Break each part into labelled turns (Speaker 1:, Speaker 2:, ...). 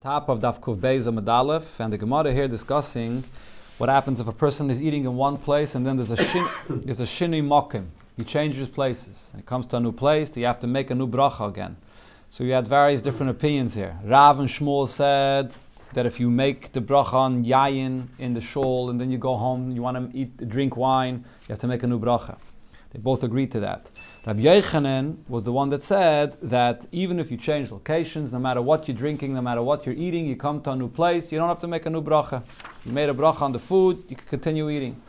Speaker 1: Top of Daf Kuv Beis Amud Aleph, and the Gemara here discussing what happens if a person is eating in one place and then there's a shinui mokim. He changes places. And he comes to a new place, you have to make a new bracha again. So we had various different opinions here. Rav and Shmuel said that if you make the bracha on yayin in the shul and then you go home, you want to drink wine, you have to make a new bracha. They both agreed to that. Rabbi Yochanan was the one that said that even if you change locations, no matter what you're drinking, no matter what you're eating, you come to a new place, you don't have to make a new bracha. You made a bracha on the food, you can continue eating.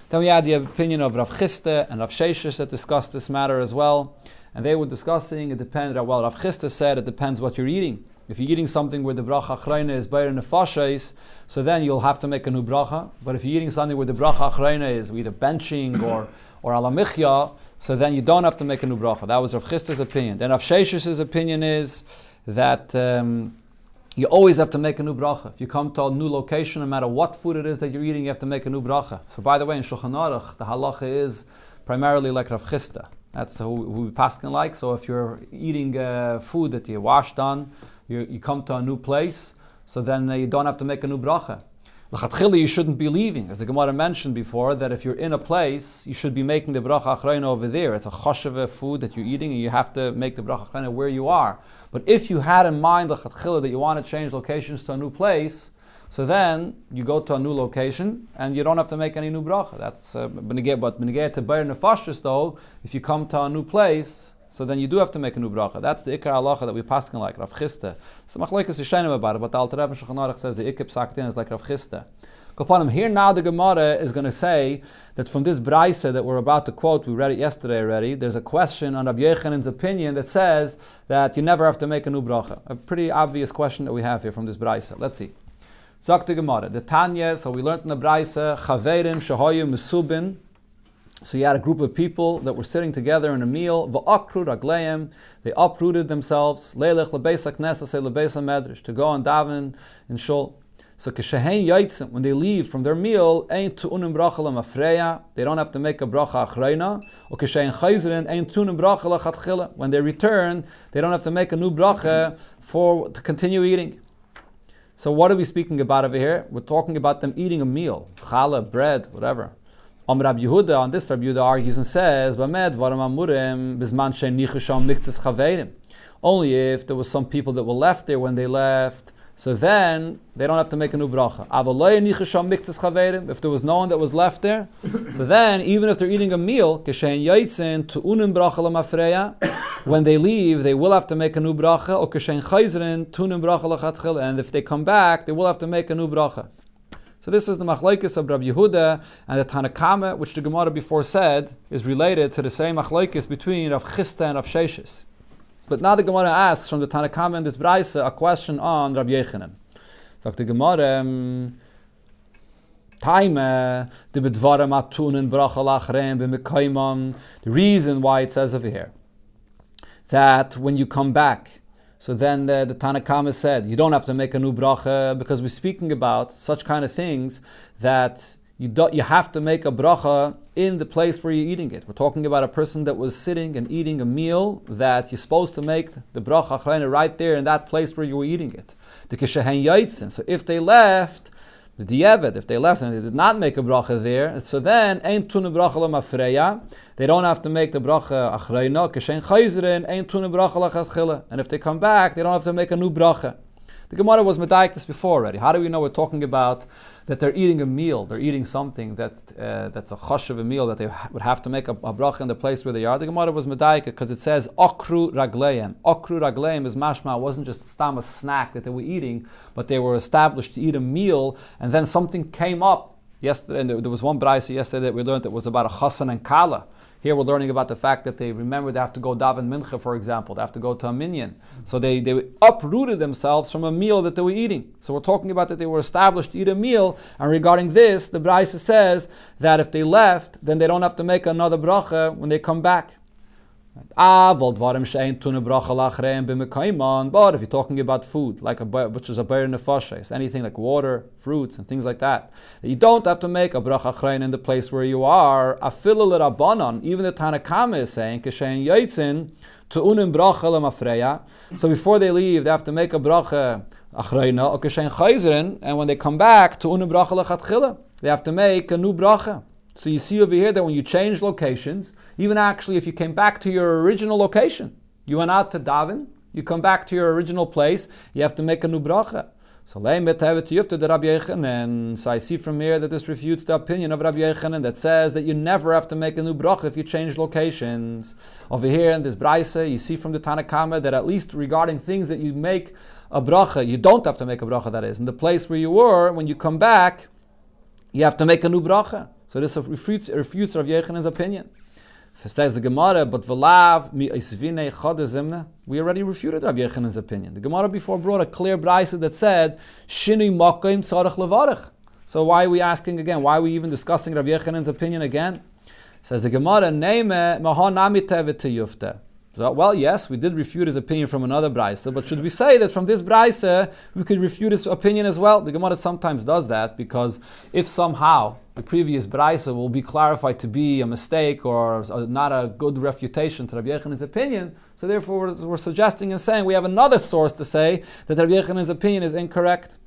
Speaker 1: Then we had the opinion of Rav Chisda and Rav Sheshes that discussed this matter as well. And they were discussing, it depends, well, Rav Chisda said it depends what you're eating. If you're eating something where the bracha achrayna is bayir nefashos, so then you'll have to make a new bracha. But if you're eating something where the bracha achrayna is either benching or ala michya, so then you don't have to make a new bracha. That was Rav Chisda's opinion. Then Rav Shesh's opinion is that you always have to make a new bracha. If you come to a new location, no matter what food it is that you're eating, you have to make a new bracha. So by the way, in Shulchan Aruch, the halacha is primarily like Rav Chisda. That's who we paskin like. So if you're eating food that you washed on, you come to a new place, so then you don't have to make a new bracha. L'chatchila, you shouldn't be leaving. As the Gemara mentioned before, that if you're in a place, you should be making the bracha achrayna over there. It's a choshev food that you're eating, and you have to make the bracha achrayna where you are. But if you had in mind l'chatchila that you want to change locations to a new place, so then you go to a new location, and you don't have to make any new bracha. That's but benegeh to bayir nefashos though, if you come to a new place, so then you do have to make a new bracha. That's the ikar halacha that we paskin like Rav Chisda. So machlokes yishayim about it, but the Alter Rebbe Shulchan Aruch says the ikar psaktin is like Rav Chisda. Here now the Gemara is going to say that from this brayse that we're about to quote, we read it yesterday already, there's a question on Rabbi Yochanan's opinion that says that you never have to make a new bracha. A pretty obvious question that we have here from this brayse. Let's see. Zok the Gemara, the Tanya, so we learned in the brayse, chaverim shahoyu mesubin. So you had a group of people that were sitting together in a meal. V'akru ragleim, they uprooted themselves. Leilech lebeis haknesses, lebeis hamedrash, to go and daven in shul. So keshehein yaitzim, when they leave from their meal, ein tu'unim bracha lemafreya, they don't have to make a bracha achrayna. Or keshehein chayzrin, ein tu'unim bracha lechatchila. When they return, they don't have to make a new bracha to continue eating. So what are we speaking about over here? We're talking about them eating a meal, challah, bread, whatever. Rabbi Yehuda, on this Rabbi Yehuda argues and says, only if there was some people that were left there when they left, so then they don't have to make a new bracha. If there was no one that was left there, so then even if they're eating a meal, when they leave, they will have to make a new bracha, and if they come back, they will have to make a new bracha. So this is the machlokes of Rabbi Yehuda and the Tanakama, which the Gemara before said is related to the same machlokes between Rav Chisda and Rav Sheshes. But now the Gemara asks from the Tanakama and this brayse a question on Rabbi Yochanan. So the Gemara, the reason why it says over here that when you come back, so then the Tanakama said, you don't have to make a new bracha because we're speaking about such kind of things that you have to make a bracha in the place where you're eating it. We're talking about a person that was sitting and eating a meal that you're supposed to make the bracha achrayna right there in that place where you were eating it. The keshehein yaitzin. So if they left, if they left and they did not make a bracha there, so then ein tunu bracha lemafreya. They don't have to make the bracha achrayna. Keshein chayzrin ein tunu bracha lechatchila. And if they come back, they don't have to make a new bracha. The Gemara was medayik this before already. How do we know we're talking about that they're eating a meal? They're eating something that's a choshev meal that they would have to make a bracha in the place where they are. The Gemara was medayik because it says akru ragleim. Akru ragleim is mashma. It wasn't just a snack that they were eating, but they were established to eat a meal, and then something came up yesterday. And there was one brayse yesterday that we learned that was about a chasan and kala. Here we're learning about the fact that they remember they have to go daven mincha, for example. They have to go to a minyan. So they uprooted themselves from a meal that they were eating. So we're talking about that they were established to eat a meal. And regarding this, the brayse says that if they left, then they don't have to make another bracha when they come back. But if you're talking about food, which is a bayir nefashos, anything like water, fruits, and things like that, you don't have to make a bracha achrayna in the place where you are. Afilu l'Rabbanan, even the Tanakama is saying, keshein yaitzin tu'unim bracha lemafreya. So before they leave, they have to make a bracha achrayna or kishen chayzrin, and when they come back to unu bracha lechatchila, they have to make a new bracha. So you see over here that when you change locations, even actually if you came back to your original location, you went out to daven, you come back to your original place, you have to make a new bracha. So I see from here that this refutes the opinion of Rabbi Yochanan that says that you never have to make a new bracha if you change locations. Over here in this Braisa, you see from the Tanakama that at least regarding things that you make a bracha, you don't have to make a bracha, that is. In the place where you were, when you come back, you have to make a new bracha. So this refutes Rabbi Yochanan's opinion. Says the Gemara, but v'lav mi isvine chadazimna. We already refuted Rabbi Yochanan's opinion. The Gemara before brought a clear brayso that said shinui makom tzarich levarich. So why are we asking again? Why are we even discussing Rabbi Yochanan's opinion again? Says the Gemara, neime mahanami tevet yufta. So, well, yes, we did refute his opinion from another brayso, but should we say that from this brayso we could refute his opinion as well? The Gemara sometimes does that because if somehow the previous brayso will be clarified to be a mistake or not a good refutation to Rabbi Yochanan's opinion, so therefore we're suggesting and saying we have another source to say that Rabbi Yochanan's opinion is incorrect.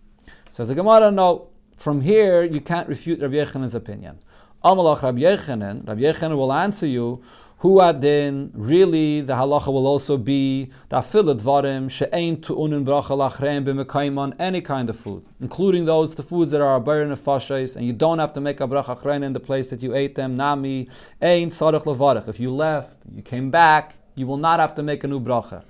Speaker 1: Says the Gemara, no, from here you can't refute Rabbi Yochanan's opinion. Amalach Rabbi Yochanan will answer you, who adin, really the halacha will also be that filet dvarim she'ein tu'unin bracha lachrein b'mekayman, any kind of food, including the foods that are abayr nefashos, and you don't have to make a bracha achrein in the place that you ate them. Nami ein tzarich levarich. If you left, you came back, you will not have to make a new bracha.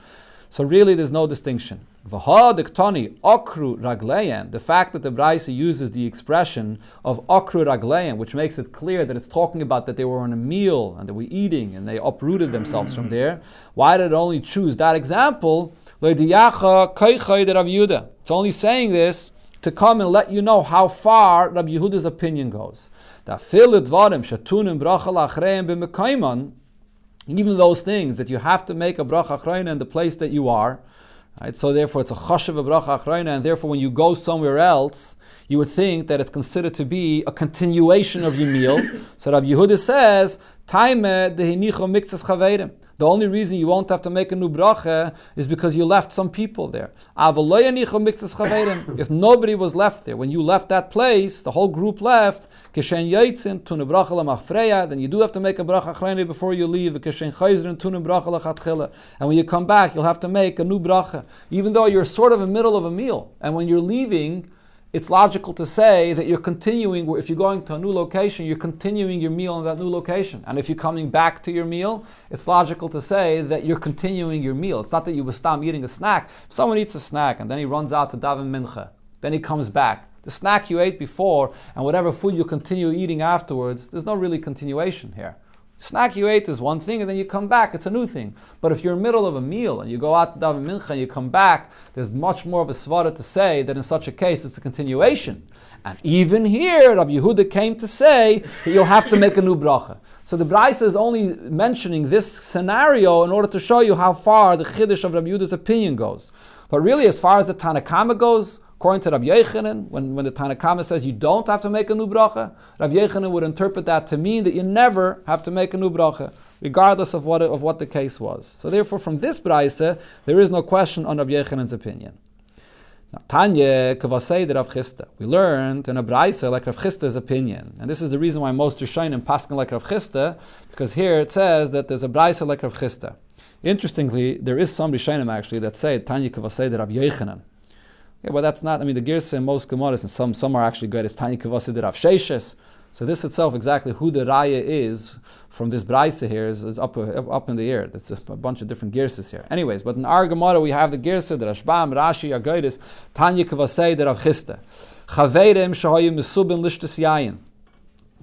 Speaker 1: So really, there's no distinction. Okru ragleyan. The fact that the Braisa uses the expression of okru ragleyan, which makes it clear that it's talking about that they were on a meal and they were eating and they uprooted themselves from there. Why did it only choose that example? It's only saying this to come and let you know how far Rabbi Yehuda's opinion goes. Even those things that you have to make a bracha achrayna in the place that you are, right? So therefore it's a chashav a bracha achrayna, and therefore when you go somewhere else, you would think that it's considered to be a continuation of your meal. So Rabbi Yehuda says, Taime dehinicho miktzas chaveirim. The only reason you won't have to make a new bracha is because you left some people there. If nobody was left there, when you left that place, the whole group left, then you do have to make a bracha achrayna before you leave. And when you come back, you'll have to make a new bracha, even though you're sort of in the middle of a meal. And when you're leaving, it's logical to say that you're continuing, if you're going to a new location, you're continuing your meal in that new location. And if you're coming back to your meal, it's logical to say that you're continuing your meal. It's not that you will stop eating a snack. If someone eats a snack and then he runs out to daven mincha, then he comes back. The snack you ate before and whatever food you continue eating afterwards, there's no really continuation here. Snack you ate is one thing and then you come back, it's a new thing. But if you're in the middle of a meal and you go out to daven mincha and you come back, there's much more of a svara to say that in such a case it's a continuation. And even here, Rabbi Yehuda came to say that you'll have to make a new bracha. So the Braisa is only mentioning this scenario in order to show you how far the chiddush of Rabbi Yehuda's opinion goes. But really, as far as the Tanakama goes, according to Rabbi Yochanan, when the Tanakama says you don't have to make a new bracha, Rabbi Yochanan would interpret that to mean that you never have to make a new bracha, regardless of what the case was. So therefore, from this Braisa, there is no question on Rabbi Yochanan's opinion. Now, Tanya kavasei de Rav Chisda. We learned in a Braisa like Rav Chisda's opinion. And this is the reason why most Rishonim paskin like Rav Chisda, because here it says that there's a Braisa like Rav Chisda. Interestingly, there is some Rishonim actually that say Tanya kavasei de Rav Yochanan. Yeah, but that's not, the Girsa in most Gemaras, and some are actually good, it's Tanya Kavasi de Rav Sheishes. So this itself, exactly who the Raya is from this Braisa here is up in the air. That's a bunch of different Girsas here. Anyways, but in our Gemara we have the Girsa, the Rashbam, Rashi, Agoidis, Tanya Kavasi de Rav Chisda. Chaverim shahayu misubin lishtas yayin.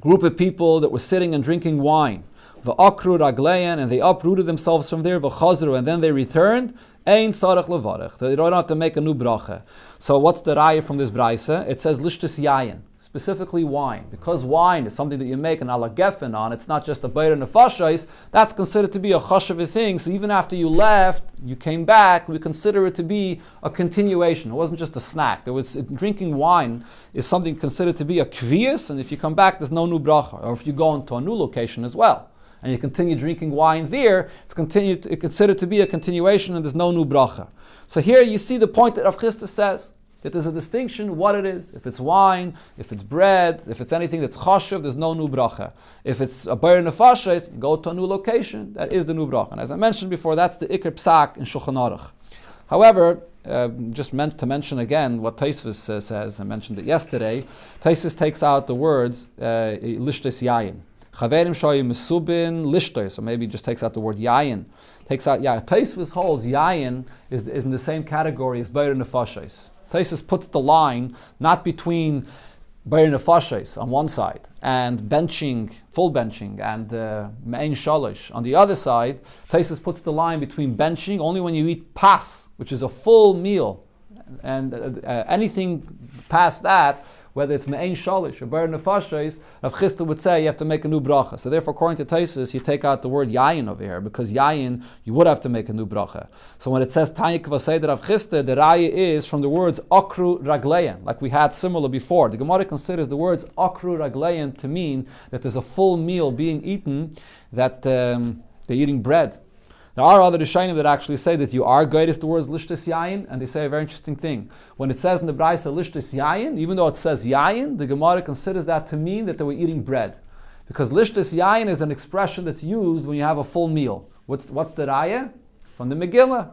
Speaker 1: Group of people that were sitting and drinking wine. V'akru ragleyan, and they uprooted themselves from there, v'chazru, and then they returned. Ein sarach levarech. They don't have to make a new bracha. So what's the raya from this braisa? It says lishtas yayin, specifically wine. Because wine is something that you make an ala gefen on, it's not just a bayra nefashos, that's considered to be a chashav thing. So even after you left, you came back, we consider it to be a continuation. It wasn't just a snack. Drinking wine is something considered to be a kviyas, and if you come back, there's no new bracha. Or if you go into a new location as well, and you continue drinking wine there, it's considered to be a continuation and there's no new bracha. So here you see the point that Rav Chisda says. that there's a distinction what it is. If it's wine, if it's bread, if it's anything that's chashuv, there's no new bracha. If it's a bayr nefashos, you go to a new location, that is the new bracha. And as I mentioned before, that's the ikr psak in Shulchan Aruch. However, just meant to mention again what Tosfos says, I mentioned it yesterday. Tosfos takes out the words lishtos yayin. Chaverim shoyim mesubin lishtos, or maybe just takes out the word yayin. Takes out, Tosfos holds yayin is in the same category as bayr nefashos. Tosfos puts the line not between bayr nefashos on one side and benching, full benching, and me'ein shalosh on the other side. Tosfos puts the line between benching only when you eat pas, which is a full meal, and anything past that, whether it's me'ein shalish or bayr nefashos, Rav Chisda would say you have to make a new bracha. So therefore, according to Tosfos, you take out the word yayin over here, because yayin, you would have to make a new bracha. So when it says Tanya Kvasei Rav Chisda, the raya is from the words akru ragleyan, like we had similar before. The Gemara considers the words akru ragleyan to mean that there's a full meal being eaten, that they're eating bread. There are other Rishonim that actually say that you are guided the words lishtos yayin, and they say a very interesting thing. When it says in the Braisa lishtos yayin, even though it says yayin, the Gemara considers that to mean that they were eating bread. Because lishtos yayin is an expression that's used when you have a full meal. What's the raya? From the Megillah.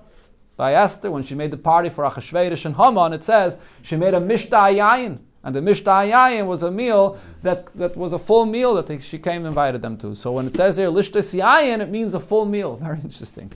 Speaker 1: By Esther, when she made the party for Achashverosh and Haman, it says she made a mishtah yayin. And the mishtah yayin was a meal that was a full meal that she came and invited them to. So when it says here lishtos yayin, it means a full meal. Very interesting.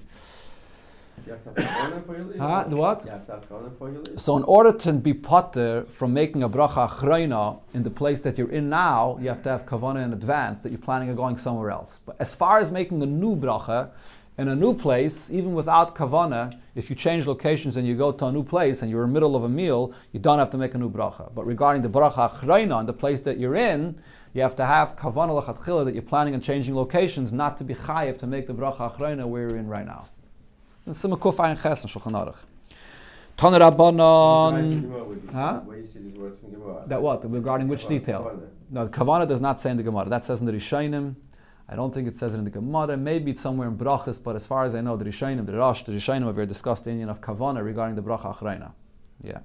Speaker 2: You have to have kavanah for your leave?
Speaker 1: The what?
Speaker 2: You have to have kavanah for your leave?
Speaker 1: So in order to be potter from making a bracha achreina in the place that you're in now, you have to have kavanah in advance that you're planning on going somewhere else. But as far as making a new bracha in a new place, even without kavanah, if you change locations and you go to a new place and you're in the middle of a meal, you don't have to make a new bracha. But regarding the bracha achreina in the place that you're in, you have to have kavanah l'chatchila that you're planning on changing locations, not to be chayiv to make the bracha achreina where you're in right now. It's a mekuf ayin ches in Shulchan Aruch. Taner Rabbanon.
Speaker 2: Where you see these words from Gemara?
Speaker 1: That what? Regarding which detail? No, the kavanah does not say in the Gemara. That says in the Rishonim. I don't think it says it in the Gemara. Maybe it's somewhere in Brachas, but as far as I know, the Rishonim, the Rishonim have very discussed the Indian of kavanah regarding the bracha achreina. Yeah.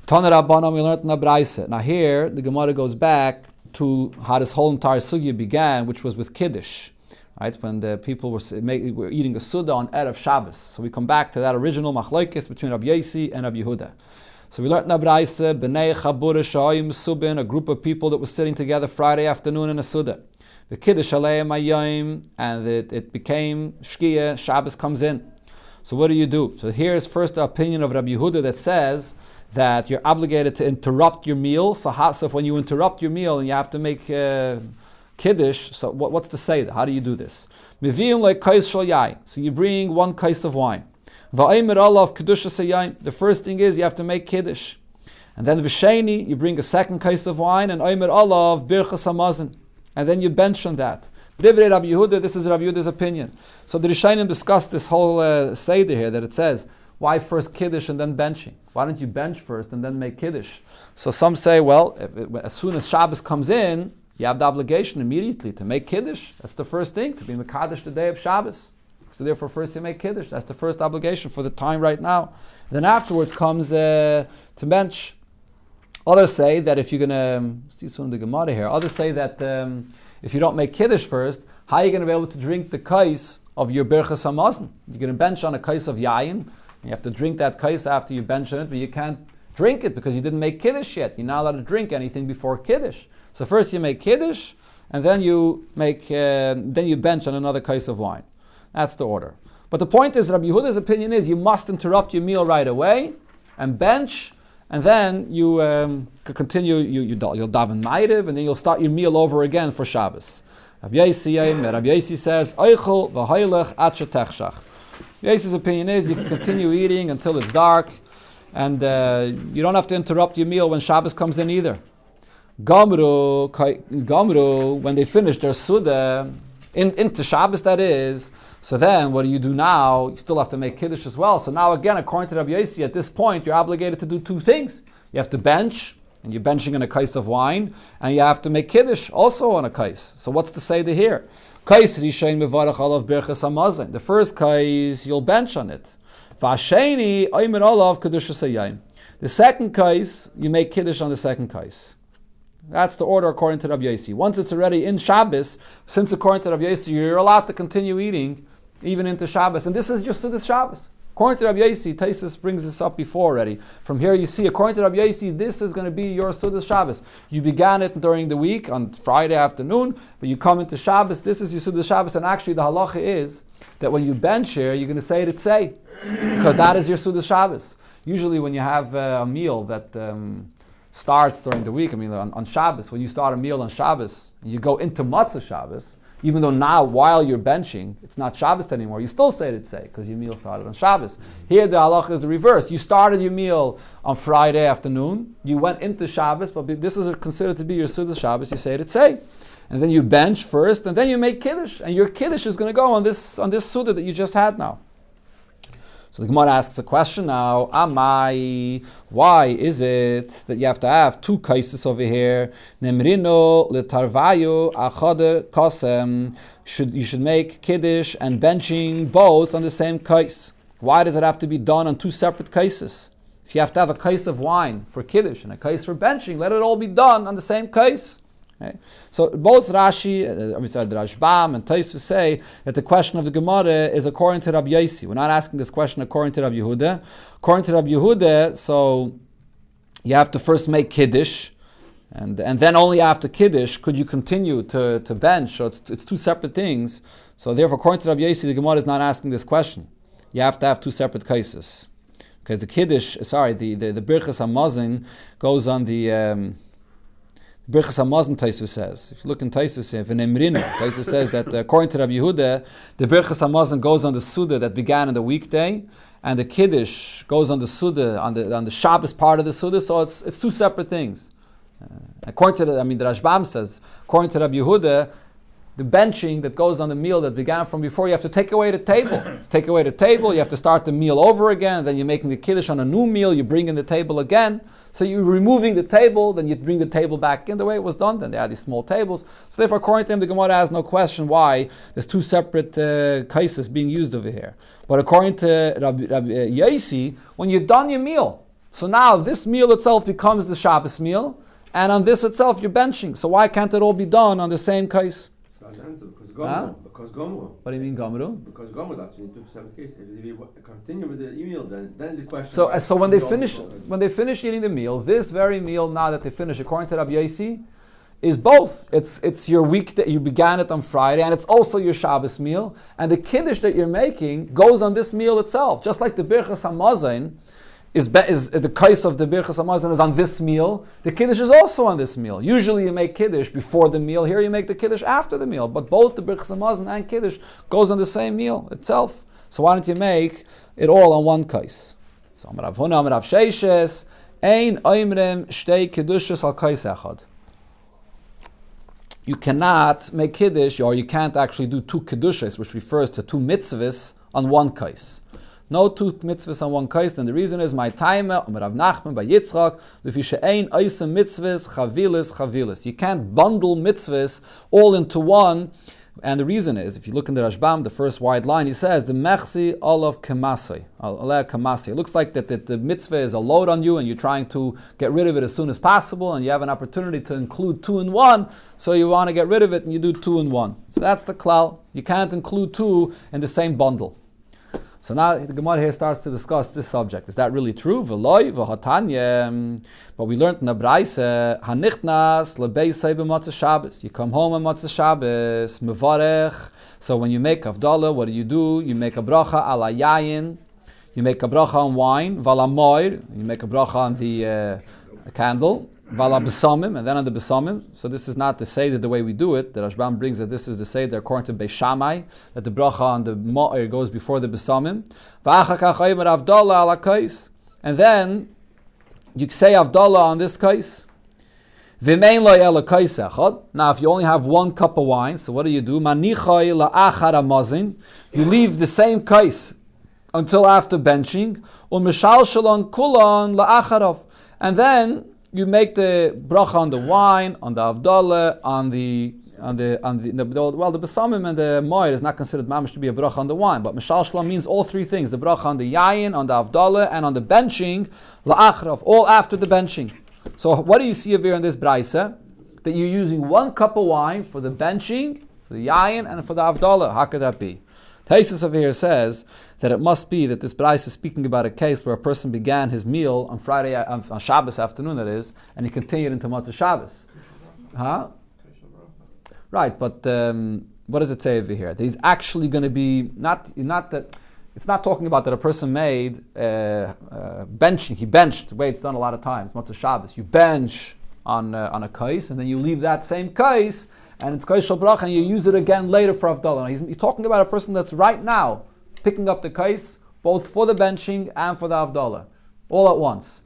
Speaker 1: Taner Rabbanon, we learned in the Braisa. Now here, the Gemara goes back to how this whole entire sugya began, which was with Kiddush. Right, when the people were eating a Suda on Erev Shabbos. So we come back to that original machlokes between Rabbi Yosi and Rabbi Yehuda. So we learned in the Braisa, B'nei Chabura Sha'ayim Subin, a group of people that were sitting together Friday afternoon in a Suda. The Kiddush Aleim Ayayim, and it became Shkia, Shabbos comes in. So what do? So here's first the opinion of Rabbi Yehuda that says that you're obligated to interrupt your meal. So if when you interrupt your meal and you have to make Kiddush, so what's to say? How do you do this? So you bring one kais of wine. The first thing is you have to make Kiddush. And then V'sheni, you bring a second kais of wine, and Omer Olav Birchas Hamazon. And then you bench on that. Divrei Rabbi Yehuda, this is Rabbi Yehuda's opinion. So the Rishonim discussed this whole Seder here, that it says, why first Kiddush and then benching? Why don't you bench first and then make Kiddush? So some say, well, as soon as Shabbos comes in, you have the obligation immediately to make Kiddush. That's the first thing, to be Mekadosh the day of Shabbos. So therefore first you make Kiddush. That's the first obligation for the time right now. And then afterwards comes to bench. Others say that if you're going to, see soon the Gemara here, others say that if you don't make Kiddush first, how are you going to be able to drink the kais of your Birchas Hamazon? You're going to bench on a kais of Yayin. You have to drink that kais after you bench on it, but you can't drink it because you didn't make Kiddush yet. You're not allowed to drink anything before Kiddush. So first you make Kiddush, and then you bench on another kais of wine. That's the order. But the point is, Rabbi Yehuda's opinion is you must interrupt your meal right away and bench, and then you continue. You'll daven ma'ariv, and then you'll start your meal over again for Shabbos. Rabbi Yosi says, "Eichel v'haylech at shetechshach." Yosi's opinion is you can continue eating until it's dark, and you don't have to interrupt your meal when Shabbos comes in either. Gamru, when they finish their Suda, into Shabbos that is, so then what do you do now? You still have to make Kiddush as well. So now again, according to Rabbi Yosi, at this point, you're obligated to do two things. You have to bench, and you're benching on a kais of wine, and you have to make Kiddush also on a kais. So what's to say here? Kais rishain mevarach olav birchas hamazon. The first kais, you'll bench on it. V'asheni oimer olav kedushas hayayim. The second kais, you make kiddush on the second kais. That's the order according to Rabbi Yossi. Once it's already in Shabbos, since according to Rabbi Yossi, you're allowed to continue eating even into Shabbos. And this is your Sudas Shabbos. According to Rabbi Yossi, Taisus brings this up before already. From here you see, according to Rabbi Yossi, this is going to be your Sudas Shabbos. You began it during the week, on Friday afternoon, but you come into Shabbos, this is your Sudas Shabbos, and actually the halacha is that when you bench here, you're going to say it say, because that is your Sudas Shabbos. Usually when you have a meal that starts during the week, on Shabbos, when you start a meal on Shabbos, you go into Matzah Shabbos, even though now while you're benching, it's not Shabbos anymore, you still say it say, because your meal started on Shabbos. Here the halacha is the reverse. You started your meal on Friday afternoon, you went into Shabbos, but this is considered to be your Sudas Shabbos, you say it say. And then you bench first, and then you make Kiddush, and your Kiddush is going to go on this Suda that you just had now. So the Gemara asks a question now, Amai, why is it that you have to have two kaises over here? Nemrino letarvayu achade kosem. You should make kiddush and benching both on the same kais. Why does it have to be done on two separate kaises? If you have to have a kais of wine for kiddush and a kais for benching, let it all be done on the same kais. Okay. So both Rashi, the Rashbam and Tosfos say that the question of the Gemara is according to Rabbi Yossi. We're not asking this question according to Rabbi Yehuda. According to Rabbi Yehuda, so you have to first make Kiddush, and then only after Kiddush could you continue to bench. So it's two separate things. So therefore, according to Rabbi Yossi, the Gemara is not asking this question. You have to have two separate cases. Because the Kiddush, the Birchas HaMazon goes on the... Birchas HaMazon, Tosfos says. If you look in Tosfos, Tosfos says that according to Rabbi Yehuda, the Birchas HaMazon goes on the Suda that began on the weekday, and the Kiddush goes on the Suda, on the Shabbos part of the Suda, so it's two separate things. According to the Rashbam says, according to Rabbi Yehuda, the benching that goes on the meal that began from before, you have to take away the table. To take away the table, you have to start the meal over again, then you're making the Kiddush on a new meal, you bring in the table again. So you're removing the table, then you bring the table back in the way it was done. Then they had these small tables. So therefore, according to him, the Gemara has no question why there's two separate kaises being used over here. But according to Rabbi Yossi, when you've done your meal, so now this meal itself becomes the Shabbos meal, and on this itself you're benching. So why can't it all be done on the same kais?
Speaker 2: Because Gomro.
Speaker 1: What do you mean Gomro?
Speaker 2: Because Gomro, that's when you took seventh case. If you continue with the meal, then is the question.
Speaker 1: So when they finish eating the meal, this very meal now that they finish, according to Rabbi Yossi, is both. It's your weekday. You began it on Friday, and it's also your Shabbos meal. And the kiddush that you're making goes on this meal itself, just like the Birchas HaMazon. Is the kais of the Birchas HaMazon is on this meal. The Kiddush is also on this meal. Usually you make Kiddush before the meal. Here you make the Kiddush after the meal. But both the Birchas HaMazon and Kiddush goes on the same meal itself. So why don't you make it all on one kais? So Amar Rav Huna, Amar Rav Sheishes, Ein oimrem shtei Kiddushos al kais echad. You cannot make Kiddush, or you can't actually do two Kiddushes, which refers to two mitzvahs, on one kais. No two mitzvahs on one kais, and the reason is my time, Rav Nachman by Yitzchak, ein oisem mitzvahs chavilis. You can't bundle mitzvahs all into one, and the reason is, if you look in the Rashbam, the first wide line, he says, the mechzi olav kamasei. It looks like that the mitzvah is a load on you, and you're trying to get rid of it as soon as possible, and you have an opportunity to include two in one, so you want to get rid of it, and you do two in one. So that's the klal. You can't include two in the same bundle. So now the Gemara here starts to discuss this subject. Is that really true? V'loi v'hatanya. But we learned in the Braise, hanichnas lebeisei b'matzah Shabbos. You come home on Matzah Shabbos, mevarech. So when you make Havdalah, what do? You make a bracha ala yayin. You make a bracha on wine. Vala moir. You make a bracha on the candle. Vala besamim, and then on the besamim. So this is not the seder the way we do it. The Rashbam brings that this is the seder according to Beis Shammai, that the bracha on the mo'ir goes before the besamim. And then you say Havdalah on this kais. Now if you only have one cup of wine, so what do? You leave the same kais until after benching. And then you make the bracha on the wine, on the Havdalah, on the the besamim and the moed is not considered mamish to be a bracha on the wine, but mishal shlam means all three things: the bracha on the yayin, on the avdala, and on the benching, la'achrav, all after the benching. So what do you see over here in this braisa? That you're using 1 cup of wine for the benching, for the yayin, and for the avdala. How could that be? Taisus over here says that it must be that this braisa is speaking about a case where a person began his meal on on Shabbos afternoon, that is, and he continued into Motzei Shabbos. Huh? Right, but what does it say over here? That he's actually going to be not that. It's not talking about that a person made benching. He benched. The way it's done a lot of times. Motzei Shabbos, you bench on a kais, and then you leave that same kais, and it's kais shel bracha, and you use it again later for avdallah. He's talking about a person that's right now picking up the kais, both for the benching and for the avdallah, all at once.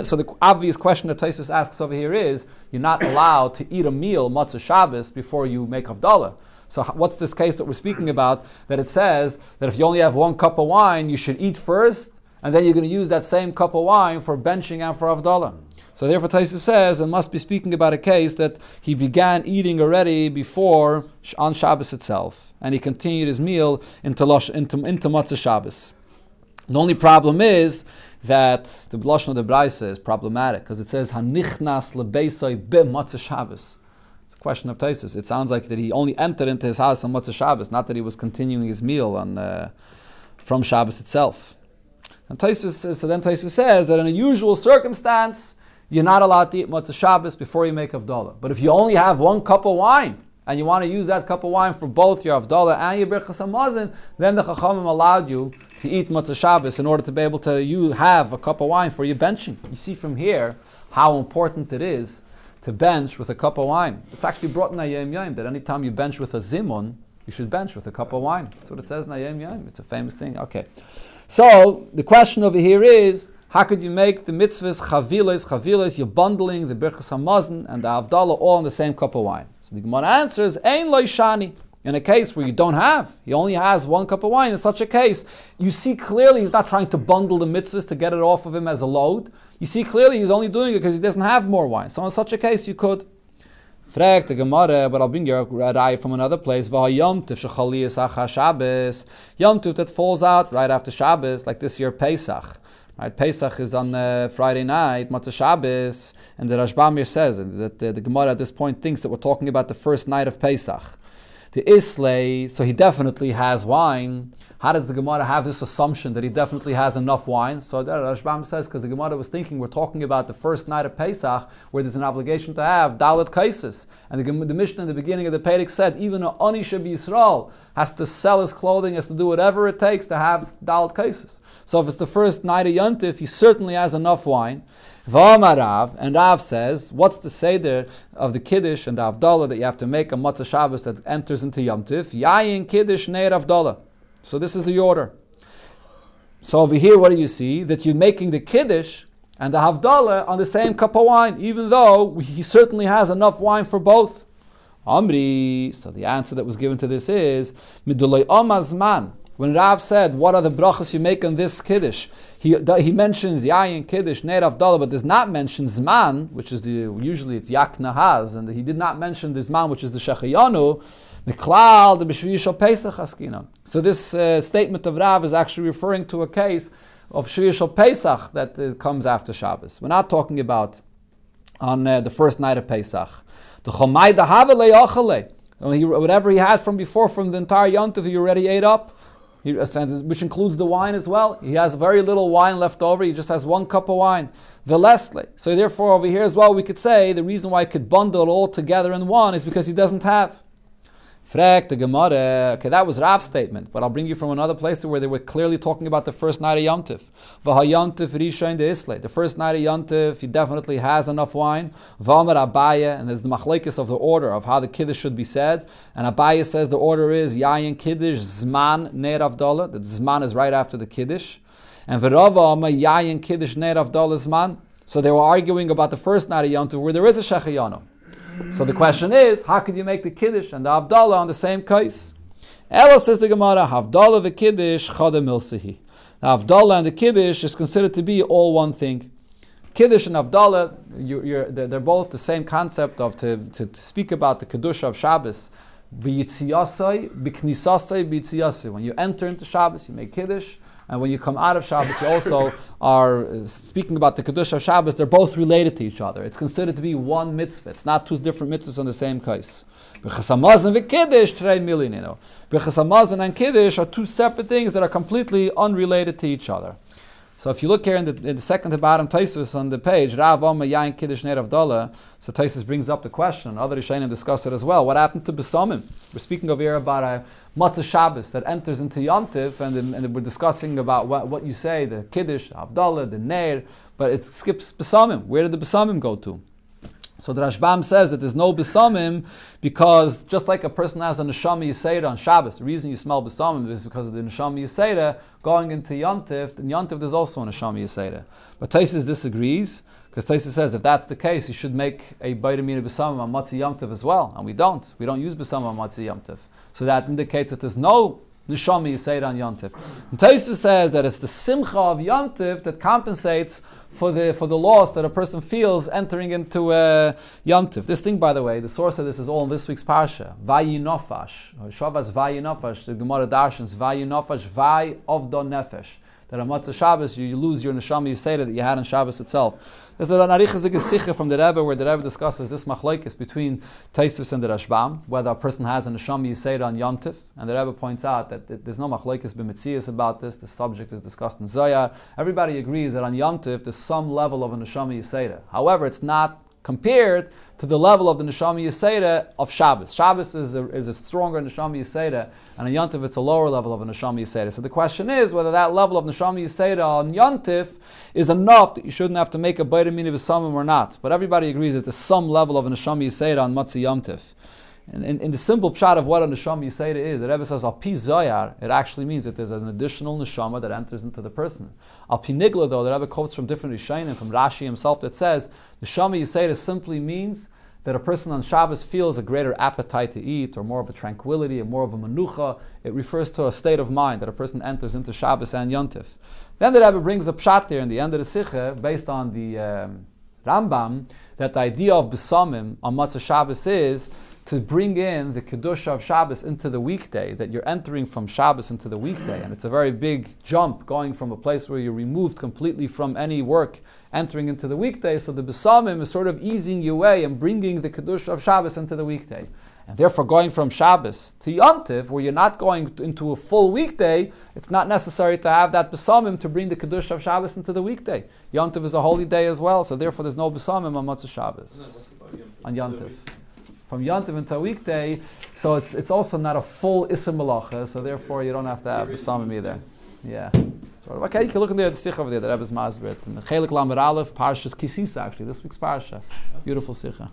Speaker 1: So the obvious question that Taisus asks over here is, you're not allowed to eat a meal, Motzei Shabbos, before you make avdallah. So what's this case that we're speaking about, that it says that if you only have 1 cup of wine, you should eat first, and then you're going to use that same cup of wine for benching and for avdallah. So therefore Taisus says it must be speaking about a case that he began eating already before, on Shabbos itself, and he continued his meal into Motzei Shabbos. The only problem is that the Lashon of the Braisa is problematic, because it says Hanichnas lebeisai b'Motzei Shabbos. It's a question of Taisus. It sounds like that he only entered into his house on Motzei Shabbos, not that he was continuing his meal from Shabbos itself. And Taisus says that in a usual circumstance, you're not allowed to eat Motzei Shabbos before you make avdallah. But if you only have 1 cup of wine, and you want to use that cup of wine for both your avdallah and your birchas hamazon, then the Chachamim allowed you to eat Motzei Shabbos in order to be able to have a cup of wine for your benching. You see from here how important it is to bench with a cup of wine. It's actually brought in Ayem Yom that anytime you bench with a zimun, you should bench with a cup of wine. That's what it says in Ayem Yom. It's a famous thing. Okay. So the question over here is, how could you make the mitzvahs chavilas? You're bundling the birchas hamazon and the avdallah all in the same cup of wine. So the Gemara answers, ein lo shani. In a case where you don't have, he only has 1 cup of wine, in such a case, you see clearly he's not trying to bundle the mitzvahs to get it off of him as a load. You see clearly he's only doing it because he doesn't have more wine. So in such a case, you could. Frag the Gemara, but I'll bring you a raya from another place. Yom Tov that falls out right after Shabbos, like this year Pesach. Right, Pesach is on Friday night, Motzei Shabbos, and the Rashbam says that the Gemara at this point thinks that we're talking about the first night of Pesach. The Islay, so he definitely has wine. How does the Gemara have this assumption that he definitely has enough wine? So the Rashbam says, because the Gemara was thinking we're talking about the first night of Pesach, where there's an obligation to have Dalet Kaisis. And the Mishnah in the beginning of the Perek said, even an Ani Yisrael has to sell his clothing, has to do whatever it takes to have Dalet Kaisis. So if it's the first night of Yontif, he certainly has enough wine. V'amar and Rav says, what's the seder of the Kiddush and the Avdallah that you have to make on Motzei Shabbos that enters into Yom Tif? Yayin Kiddush Neir Avdallah. So this is the order. So over here, what do you see? That you're making the Kiddush and the Havdalah on the same cup of wine, even though he certainly has enough wine for both. Amri. So the answer that was given to this is, Midulei Amazman. When Rav said, what are the brachas you make on this Kiddush? He mentions Yayin Kiddush, Neir Avdallah, but does not mention Zman, which is usually it's Yak Nahaz, and he did not mention the Zman, which is the Shechayanu, Miklal, the B'Shvi Shal Pesach Askina. So this statement of Rav is actually referring to a case of Shvi Shal Pesach that comes after Shabbos. We're not talking about on the first night of Pesach. The Chomai Dahavele Achale. Whatever he had from before, from the entire Yontif, he already ate up. Which includes the wine as well. He has very little wine left over. He just has 1 cup of wine. Velesle. So therefore over here as well we could say the reason why he could bundle it all together in one is because he doesn't have. Frek the Gemara. Okay, that was Rav's statement, but I'll bring you from another place where they were clearly talking about the first night of Yom Tif. V'hayontif rishayin de Islay. The first night of Yom Tif, he definitely has enough wine. V'amar Abaya, and there's the machlekes of the order of how the Kiddush should be said. And Abaya says the order is Yayin Kiddush Zman Neir Avdallah. That Zman is right after the Kiddush. And V'rava Amar Yayin Kiddush Neir Avdallah Zman. So they were arguing about the first night of Yom Tif where there is a Shechayanu. So the question is, how could you make the Kiddush and the Avdallah on the same case? Ella says the Gemara, Havdallah the Kiddush, Chada Milsahi. The Avdallah and the Kiddush is considered to be all one thing. Kiddush and Havdalah, they're both the same concept of to speak about the Kedusha of Shabbos. B'yitziyasai, b'knisasai, b'yitziyasai. When you enter into Shabbos, you make Kiddush. And when you come out of Shabbos, you also are speaking about the Kedusha of Shabbos. They're both related to each other. It's considered to be one mitzvah. It's not two different mitzvahs on the same case. Birchas Hamazon v'Kiddush trei milin. Birchas Hamazon and Kiddush are two separate things that are completely unrelated to each other. So if you look here in the second to bottom Tosfos on the page, Rav Oma Yain Kiddush Ner Havdalah, so Tosfos brings up the question, and other Rishonim discussed it as well. What happened to Besamim? We're speaking over here about a Matzah Shabbos that enters into Yom Tiv, and we're discussing about what you say, the Kiddush, Havdalah, the Ner, but it skips Besamim. Where did the Besamim go to? So the Rashbam says that there's no Besamim because just like a person has a Neshama Yisera on Shabbos, the reason you smell Besamim is because of the Neshama Yisera going into Yom Tiv. In Yom Tiv there's also a Neshama Yisera. But Tosfos disagrees because Tosfos says if that's the case, you should make a Beit Amina Besamim on Matzah Yom Tiv as well. And we don't. We don't use Besamim on Matzah Yom Tiv. So that indicates that there's no Neshama Yisera on Yom Tiv. And Tosfos says that it's the Simcha of Yom Tiv that compensates for the loss that a person feels entering into Yom Tiv. This thing, by the way, the source of this is all in this week's parsha. Vayi Nofash. Shavas Vayi Nofash. The Gemara Darshans. Vayi Nofash. Vayi Ovdon Nefesh. That on Matzah Shabbos you lose your Neshama Yisera that you had on Shabbos itself. There's an Arichas Sikha from the Rebbe where the Rebbe discusses this machlokes between Tosfos and the Rashbam, whether a person has a Neshama Yisera on Yom Tiv, and the Rebbe points out that there's no machlokes b'metzias about this. The subject is discussed in Zohar. Everybody agrees that on Yom Tiv there's some level of a Neshama Yisera. However, it's not compared to the level of the Neshama Yisera of Shabbos. Shabbos is a stronger Neshama Yisera, and on Yom Tiv it's a lower level of a Neshama Yisera. So the question is whether that level of Neshama Yisera on Yom Tiv is enough that you shouldn't have to make a Beit Amina B'Samim or not. But everybody agrees that there's some level of a Neshama Yisera on Matzah Yom Tiv. And in the simple pshat of what a neshama Yisera is, the Rebbe says, Al Pi Zohar, it actually means that there's an additional neshama that enters into the person. Al Pi Nigla, though, the Rebbe quotes from different Rishonim, from Rashi himself, that says, neshama Yisera simply means that a person on Shabbos feels a greater appetite to eat, or more of a tranquility, or more of a menucha. It refers to a state of mind that a person enters into Shabbos and Yom Tiv. Then the Rebbe brings a pshat there in the end of the Sikha, based on the Rambam, that the idea of Besamim on Matzah Shabbos is to bring in the Kedusha of Shabbos into the weekday, that you're entering from Shabbos into the weekday. And it's a very big jump going from a place where you're removed completely from any work, entering into the weekday. So the Besamim is sort of easing you away and bringing the Kedusha of Shabbos into the weekday. And therefore going from Shabbos to Yom Tiv, where you're not going into a full weekday, it's not necessary to have that Besamim to bring the Kedusha of Shabbos into the weekday. Yom Tiv is a holy day as well, so therefore there's no Besamim on Matzah Shabbos. On Yom Tiv. From Yom Tiv into a weekday, so it's also not a full Issa Malacha, so therefore you don't have to have Besamim either. Yeah. So, okay, you can look in there at the Sikha over there, the Rebbe's Masbrit. And the Chelik Lamed Aleph, Parshas Kisisa, actually, this week's Parsha. Beautiful Sikha.